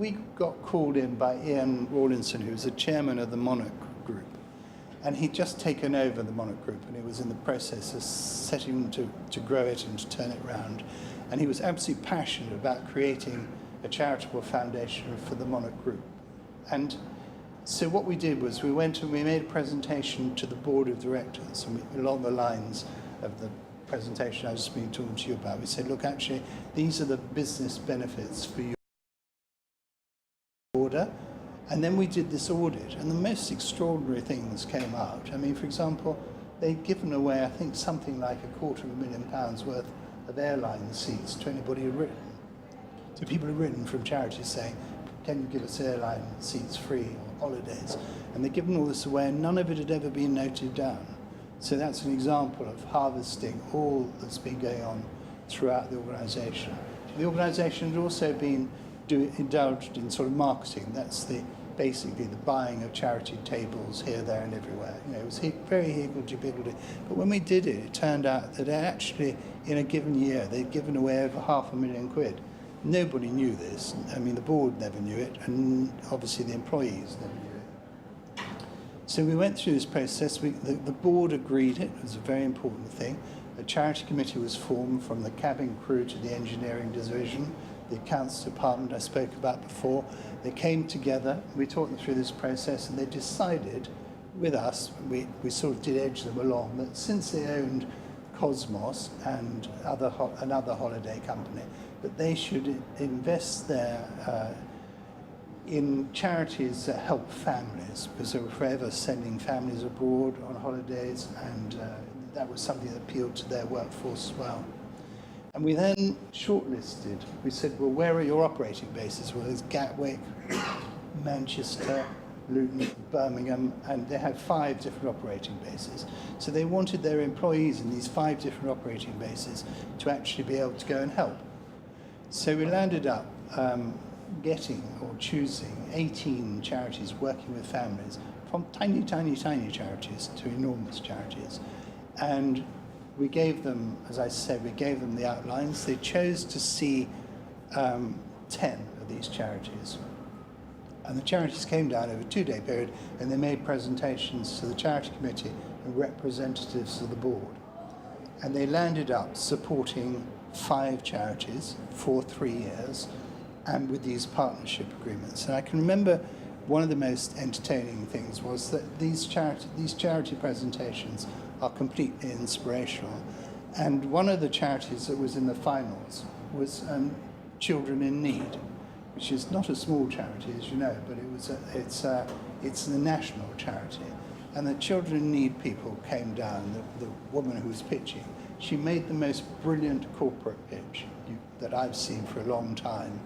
we got called in by Ian Rawlinson, who was the chairman of the Monarch group. And he'd just taken over the Monarch group, and he was in the process of setting to grow it and to turn it around. And he was absolutely passionate about creating a charitable foundation for the Monarch group. And so what we did was we went and we made a presentation to the board of directors, and along the lines of the presentation I've just been talking to you about. We said, look, actually, these are the business benefits for your order. And then we did this audit, and the most extraordinary things came out. I mean, for example, they'd given away, I think, something like £250,000 worth of airline seats to anybody who'd written. So people had written from charities saying, can you give us airline seats free or holidays? And they'd given all this away, and none of it had ever been noted down. So that's an example of harvesting all that's been going on throughout the organisation. The organisation had also been indulged in sort of marketing. That's basically the buying of charity tables here, there and everywhere. You know, it was very higgledy-piggledy. But when we did it, it turned out that actually in a given year they'd given away over £500,000. Nobody knew this. I mean, the board never knew it, and obviously the employees never knew it. So we went through this process. The board agreed it. It was a very important thing. A charity committee was formed from the cabin crew to the engineering division, the accounts department I spoke about before. They came together, we talked them through this process, and they decided with us, we sort of did edge them along, that since they owned Cosmos and another holiday company, that they should invest in charities that help families, because they were forever sending families abroad on holidays, and that was something that appealed to their workforce as well. And we then shortlisted. We said, well, where are your operating bases? Well, there's Gatwick, Manchester, Luton, Birmingham, and they had 5 different operating bases. So they wanted their employees in these 5 different operating bases to actually be able to go and help. So we landed up getting or choosing 18 charities working with families, from tiny, tiny, tiny charities to enormous charities. And we gave them, as I said, we gave them the outlines. They chose to see 10 of these charities. And the charities came down over a 2-day period, and they made presentations to the charity committee and representatives of the board. And they landed up supporting 5 charities for 3 years, and with these partnership agreements. And I can remember one of the most entertaining things was that these charity presentations are completely inspirational. And one of the charities that was in the finals was Children in Need, which is not a small charity, as you know, but it's the national charity. And the Children in Need people came down, the woman who was pitching, she made the most brilliant corporate pitch that I've seen for a long time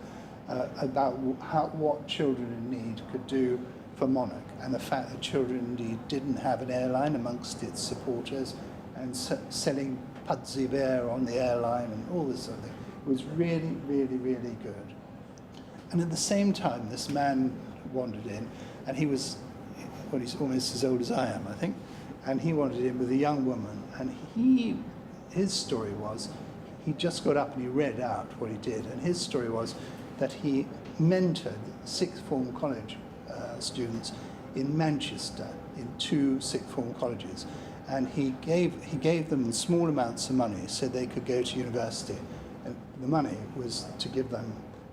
about what Children in Need could do for Monarch, and the fact that Children in Need didn't have an airline amongst its supporters, and selling Pudsey Bear on the airline and all this sort of thing. It was really, really, really good. And at the same time, this man wandered in, and he was, well, he's almost as old as I am, I think, and he wandered in with a young woman, and his story was, he just got up and he read out what he did, and his story was that he mentored sixth form college students in Manchester, in 2 sixth form colleges, and he gave them small amounts of money so they could go to university, and the money was to give them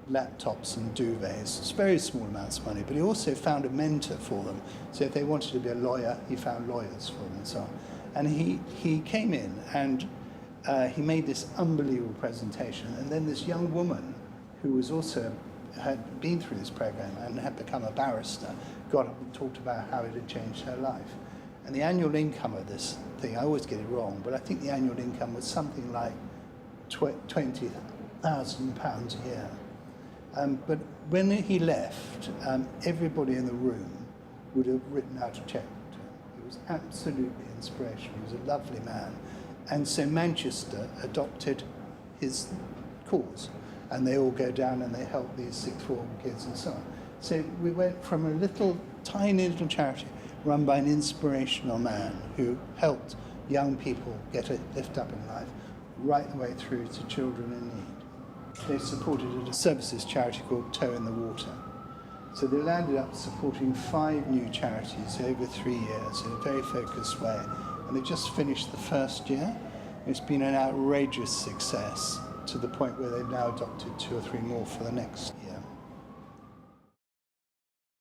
laptops and duvets. It's very small amounts of money, but he also found a mentor for them. So if they wanted to be a lawyer, he found lawyers for them and so on. And he came in and he made this unbelievable presentation, and then this young woman who was also had been through this program and had become a barrister got up and talked about how it had changed her life. And the annual income of this thing, I always get it wrong, but I think the annual income was something like £20,000 a year. But when he left, everybody in the room would have written out a cheque to him. He was absolutely inspirational. He was a lovely man. And so Manchester adopted his cause, and they all go down and they help these sixth form kids and so on. So we went from a tiny little charity run by an inspirational man who helped young people get a lift up in life, right the way through to Children in Need. They supported a services charity called Toe in the Water. So they landed up supporting 5 new charities over 3 years in a very focused way. And they just finished the first year. It's been an outrageous success to the point where they've now adopted 2 or 3 more for the next year.